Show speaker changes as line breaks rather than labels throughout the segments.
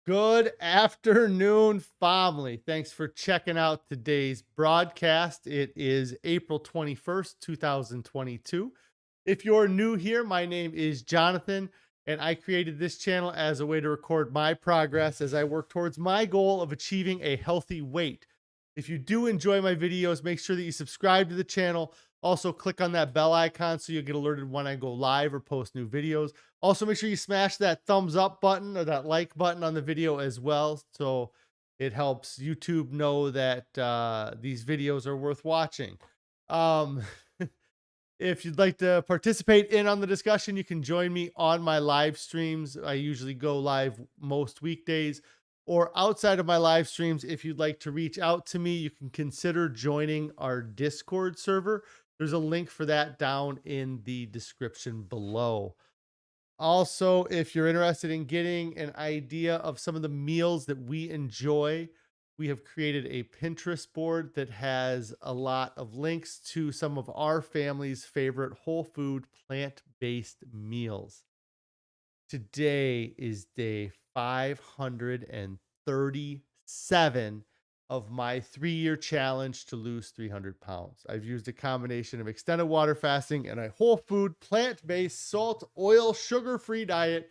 Good afternoon, family. Thanks for checking out today's broadcast. It is April 21st, 2022. If you're new here, my name is Jonathan, and I created this channel as a way to record my progress as I work towards my goal of achieving a healthy weight. If you do enjoy my videos, make sure that you subscribe to the channel. Also, click on that bell icon so you'll get alerted when I go live or post new videos. Also, make sure you smash that thumbs up button or that like button on the video as well, so it helps YouTube know that these videos are worth watching. Um, if you'd like to participate in on the discussion, you can join me on my live streams. I usually go live most weekdays, or outside of my live streams. If you'd like to reach out to me, you can consider joining our Discord server. There's a link for that down in the description below. Also, if you're interested in getting an idea of some of the meals that we enjoy, we have created a Pinterest board that has a lot of links to some of our family's favorite whole food, plant-based meals. Today is day 537 of my 3-year challenge to lose 300 pounds. I've used a combination of extended water fasting and a whole food, plant-based, salt, oil, sugar-free diet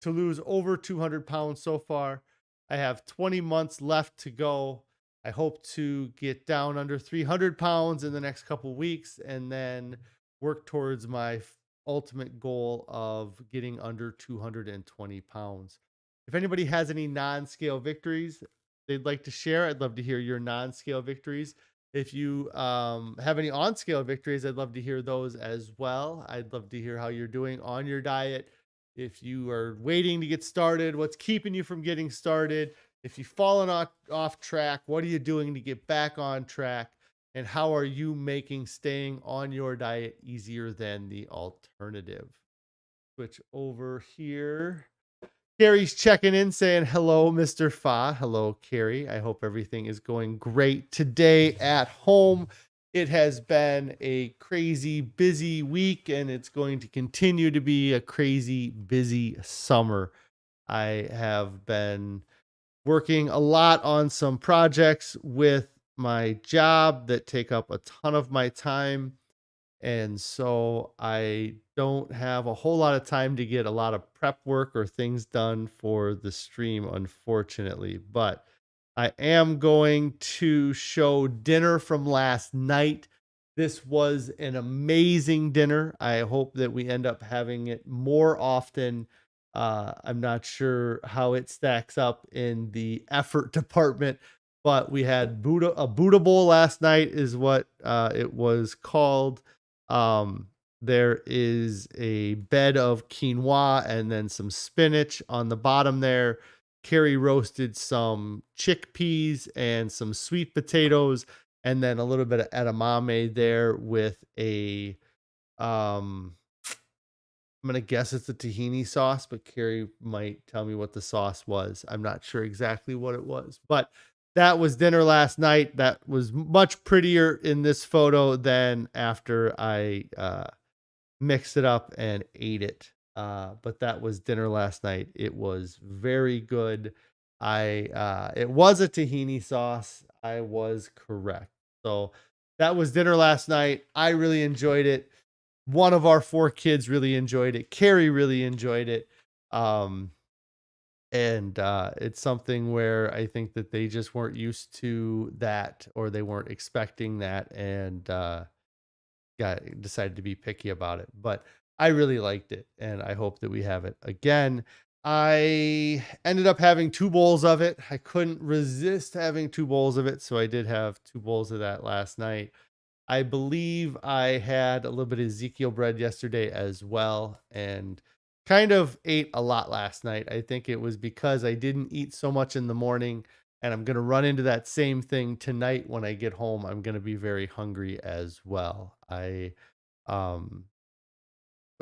to lose over 200 pounds so far. I have 20 months left to go. I hope to get down under 300 pounds in the next couple weeks and then work towards my ultimate goal of getting under 220 pounds. If anybody has any non-scale victories they'd like to share, I'd love to hear your non-scale victories. If you have any on-scale victories, I'd love to hear those as well. I'd love to hear how you're doing on your diet. If you are waiting to get started, what's keeping you from getting started? If you've fallen off track, what are you doing to get back on track? And how are you making staying on your diet easier than the alternative? Switch over here. Carrie's checking in saying, hello, Mr. Fa. Hello, Carrie. I hope everything is going great today at home. It has been a crazy busy week, and it's going to continue to be a crazy busy summer. I have been working a lot on some projects with my job that take up a ton of my time. And so I don't have a whole lot of time to get a lot of prep work or things done for the stream, unfortunately. But I am going to show dinner from last night. This was an amazing dinner. I hope that we end up having it more often. I'm not sure how it stacks up in the effort department, but we had a Buddha bowl last night is what it was called. There is a bed of quinoa and then some spinach on the bottom there. Carrie roasted some chickpeas and some sweet potatoes, and then a little bit of edamame there with a I'm gonna guess it's a tahini sauce, but Carrie might tell me what the sauce was. I'm not sure exactly what it was, but that was dinner last night. That was much prettier in this photo than after I mixed it up and ate it. But that was dinner last night. It was very good. It was a tahini sauce. I was correct. So that was dinner last night. I really enjoyed it. One of our 4 kids really enjoyed it. Carrie really enjoyed it. And it's something where I think that they just weren't used to that, or they weren't expecting that, and decided to be picky about it. But I really liked it, and I hope that we have it again. I ended up having 2 bowls of it. I couldn't resist having 2 bowls of it, so I did have 2 bowls of that last night. I believe I had a little bit of Ezekiel bread yesterday as well, and kind of ate a lot last night. I think it was because I didn't eat so much in the morning, and I'm going to run into that same thing tonight when I get home. I'm going to be very hungry as well. Um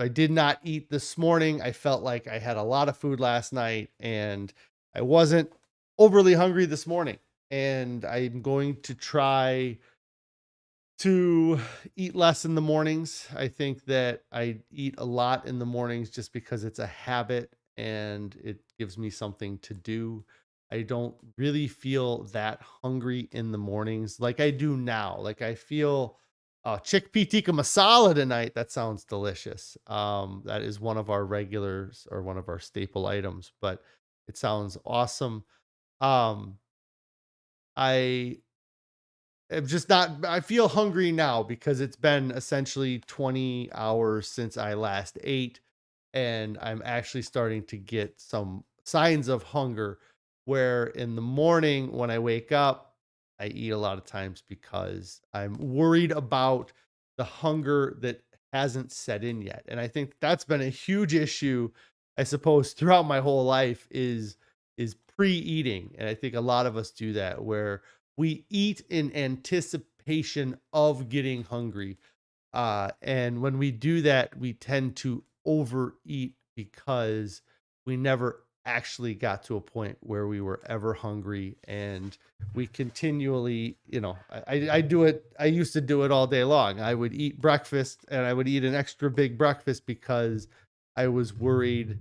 I did not eat this morning. I felt like I had a lot of food last night, and I wasn't overly hungry this morning. And I'm going to try to eat less in the mornings. I think that I eat a lot in the mornings just because it's a habit, and it gives me something to do. I don't really feel that hungry in the mornings like I do now. Like I feel chickpea tikka masala tonight. That sounds delicious. That is one of our regulars or one of our staple items, but it sounds awesome. Um, I am just not, I feel hungry now because it's been essentially 20 hours since I last ate, and I'm actually starting to get some signs of hunger where in the morning when I wake up, I eat a lot of times because I'm worried about the hunger that hasn't set in yet. And I think that's been a huge issue, I suppose, throughout my whole life is pre-eating. And I think a lot of us do that where we eat in anticipation of getting hungry. And when we do that, we tend to overeat because we never actually got to a point where we were ever hungry. And we continually, I do it. I used to do it all day long. I would eat breakfast and I would eat an extra big breakfast because I was worried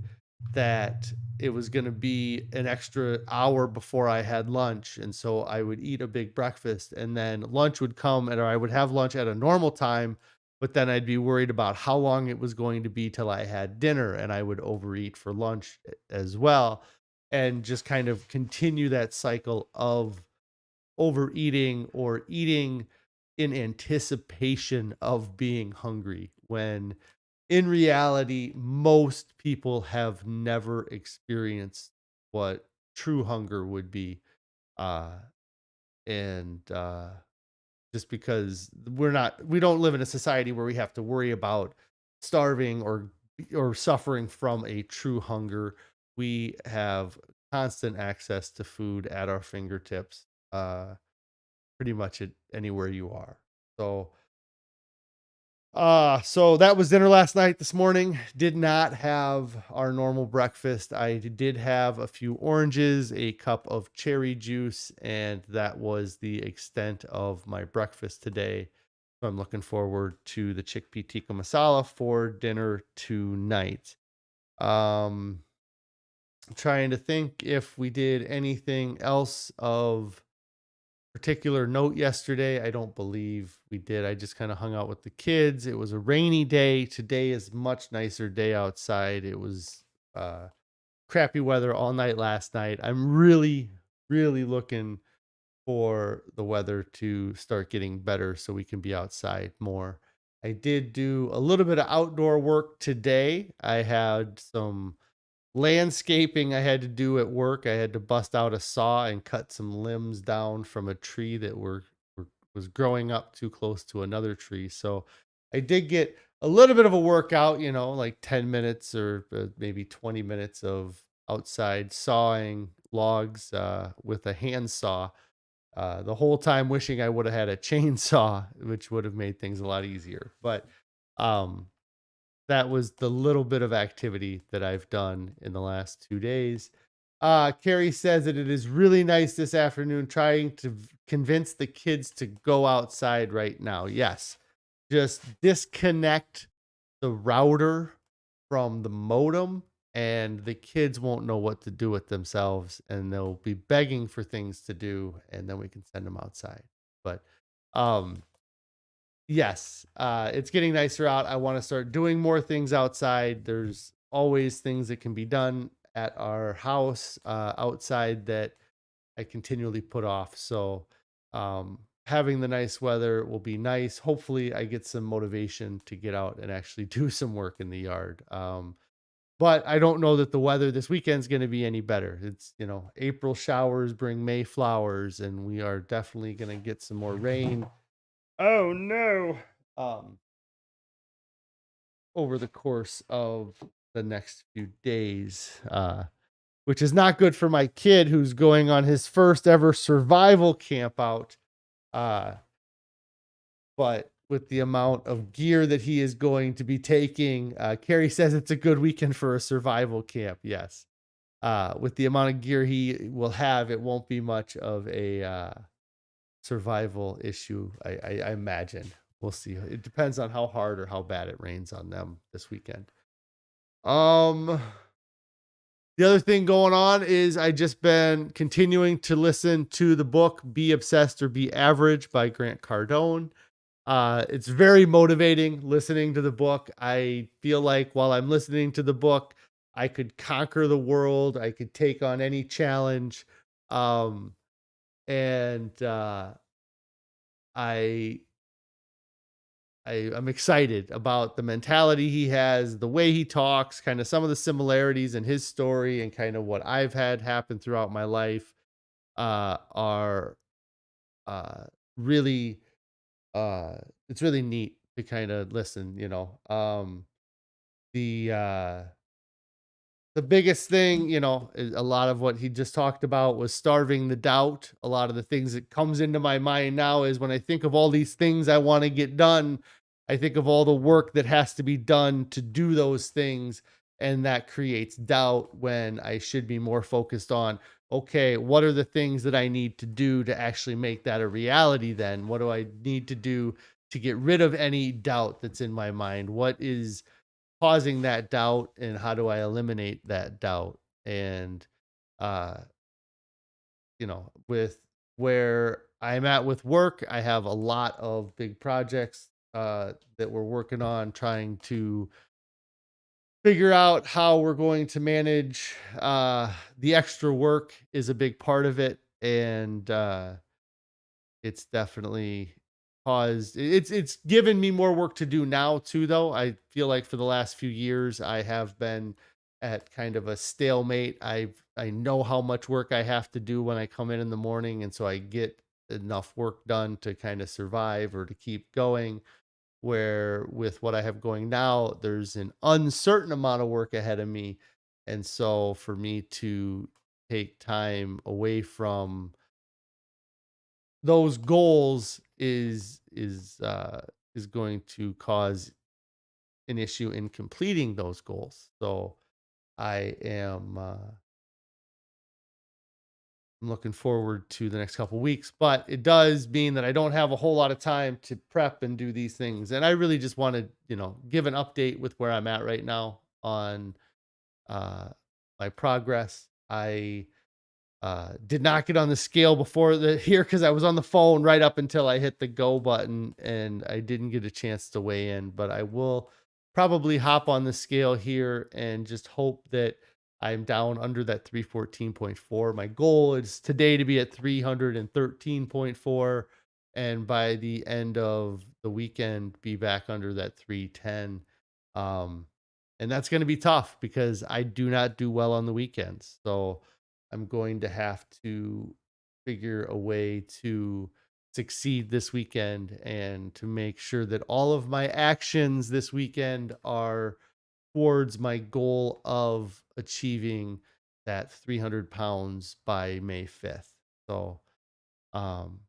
that it was going to be an extra hour before I had lunch. And so I would eat a big breakfast and then lunch would come and I would have lunch at a normal time, but then I'd be worried about how long it was going to be till I had dinner and I would overeat for lunch as well and just kind of continue that cycle of overeating or eating in anticipation of being hungry when in reality most people have never experienced what true hunger would be. Uh and just because we don't live in a society where we have to worry about starving or suffering from a true hunger. We have constant access to food at our fingertips, uh pretty much at anywhere you are. So that was dinner last night. This morning did not have our normal breakfast. I did have a few oranges, a cup of cherry juice, and that was the extent of my breakfast today. So I'm looking forward to the chickpea tikka masala for dinner tonight. I'm trying to think if we did anything else of particular note yesterday. I don't believe we did. I just kind of hung out with the kids. It was a rainy day. Today is much nicer day outside. It was crappy weather all night last night. I'm really, really looking for the weather to start getting better so we can be outside more. I did do a little bit of outdoor work today. I had some landscaping I had to do at work. I had to bust out a saw and cut some limbs down from a tree that was growing up too close to another tree. So I did get a little bit of a workout, like 10 minutes or maybe 20 minutes of outside sawing logs with a hand saw. The whole time wishing I would have had a chainsaw, which would have made things a lot easier. But um, that was the little bit of activity that I've done in the last 2 days. Carrie says that it is really nice this afternoon trying to convince the kids to go outside right now. Yes, just disconnect the router from the modem and the kids won't know what to do with themselves and they'll be begging for things to do and then we can send them outside. But um yes, it's getting nicer out. I want to start doing more things outside. There's always things that can be done at our house outside that I continually put off. So, having the nice weather will be nice. Hopefully, I get some motivation to get out and actually do some work in the yard. But I don't know that the weather this weekend's going to be any better. It's, April showers bring May flowers, and we are definitely going to get some more rain. Oh no. Um, over the course of the next few days, which is not good for my kid who's going on his first ever survival camp out. Uh, but with the amount of gear that he is going to be taking, Carrie says it's a good weekend for a survival camp. Yes. With the amount of gear he will have, it won't be much of a survival issue, I imagine. We'll see. It depends on how hard or how bad it rains on them this weekend. Um, The other thing going on is I just been continuing to listen to the book Be Obsessed or Be Average by Grant Cardone. It's very motivating listening to the book. I feel like while I'm listening to the book, I could conquer the world. I could take on any challenge. Um, and I I'm excited about the mentality he has, the way he talks, kind of some of the similarities in his story and kind of what I've had happen throughout my life are uh, really it's really neat to kind of listen, you know. The the biggest thing, you know, is a lot of what he just talked about was starving the doubt. A lot of the things that comes into my mind now is when I think of all these things I want to get done, I think of all the work that has to be done to do those things. And that creates doubt when I should be more focused on, okay, what are the things that I need to do to actually make that a reality then? What do I need to do to get rid of any doubt that's in my mind? What is causing that doubt and how do I eliminate that doubt? And uh, you know, with where I'm at with work, I have a lot of big projects that we're working on trying to figure out how we're going to manage the extra work is a big part of it and it's definitely it's given me more work to do now too though. I feel like for the last few years I have been at kind of a stalemate. I know how much work I have to do when I come in the morning and so I get enough work done to kind of survive or to keep going where with what I have going now there's an uncertain amount of work ahead of me and so for me to take time away from those goals is going to cause an issue in completing those goals. So I am I'm looking forward to the next couple weeks, but it does mean that I don't have a whole lot of time to prep and do these things. And I really just want to, you know, give an update with where I'm at right now on uh my progress. I did not get on the scale before the here because I was on the phone right up until I hit the go button and I didn't get a chance to weigh in, but I will probably hop on the scale here and just hope that I'm down under that 314.4. My goal is today to be at 313.4 and by the end of the weekend be back under that 310. Um and that's going to be tough because I do not do well on the weekends. So I'm going to have to figure a way to succeed this weekend and to make sure that all of my actions this weekend are towards my goal of achieving that 300 pounds by May 5th. So, um,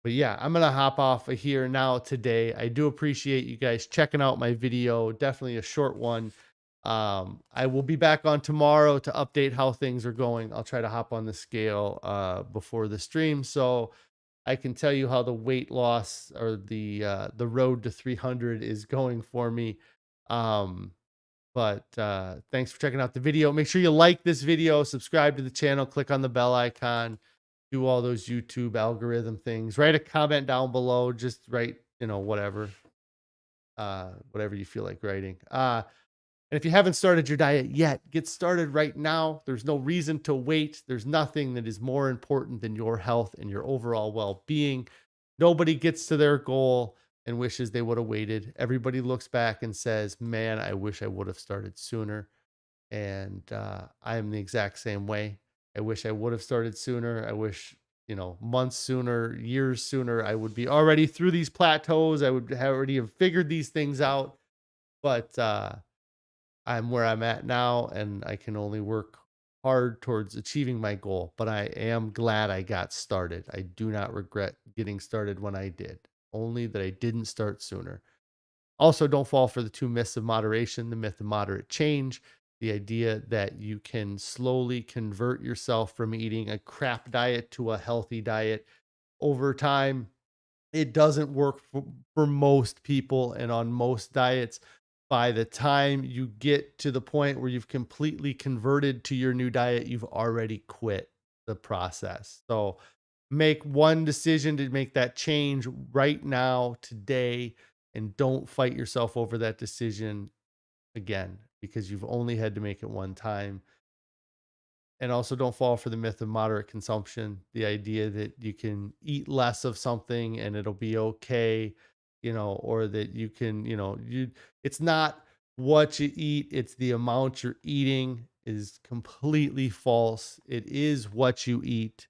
but yeah, I'm gonna hop off of here now today. I do appreciate you guys checking out my video. Definitely a short one. I will be back on tomorrow to update how things are going. I'll try to hop on the scale before the stream so I can tell you how the weight loss or the road to 300 is going for me. Um, but thanks for checking out the video. Make sure you like this video, subscribe to the channel, click on the bell icon, do all those YouTube algorithm things. Write a comment down below. Just write, you know, whatever you feel like writing. And if you haven't started your diet yet, get started right now. There's no reason to wait. There's nothing that is more important than your health and your overall well-being. Nobody gets to their goal and wishes they would have waited. Everybody looks back and says, man, I wish I would have started sooner. And I am the exact same way. I wish I would have started sooner. I wish, you know, months sooner, years sooner, I would be already through these plateaus. I would have already have figured these things out. But I'm where I'm at now, and I can only work hard towards achieving my goal. But I am glad I got started. I do not regret getting started when I did, only that I didn't start sooner. Also, don't fall for the two myths of moderation, the myth of moderate change, the idea that you can slowly convert yourself from eating a crap diet to a healthy diet over time. It doesn't work for most people and on most diets. by the time you get to the point where you've completely converted to your new diet, you've already quit the process. So make one decision to make that change right now, today, and don't fight yourself over that decision again, because you've only had to make it one time. And also don't fall for the myth of moderate consumption, the idea that you can eat less of something and it'll be okay, or that you can, it's not what you eat, it's the amount you're eating, is completely false. It is what you eat.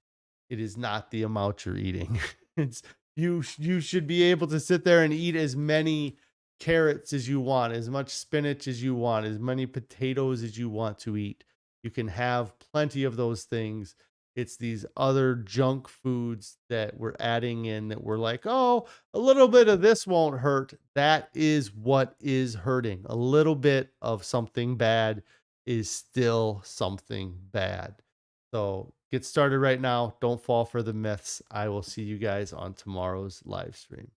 It is not the amount you're eating. It's you should be able to sit there and eat as many carrots as you want, as much spinach as you want, as many potatoes as you want to eat. You can have plenty of those things. It's these other junk foods that we're adding in that we're like, oh, a little bit of this won't hurt. That is what is hurting. A little bit of something bad is still something bad. So get started right now. Don't fall for the myths. I will see you guys on tomorrow's live stream.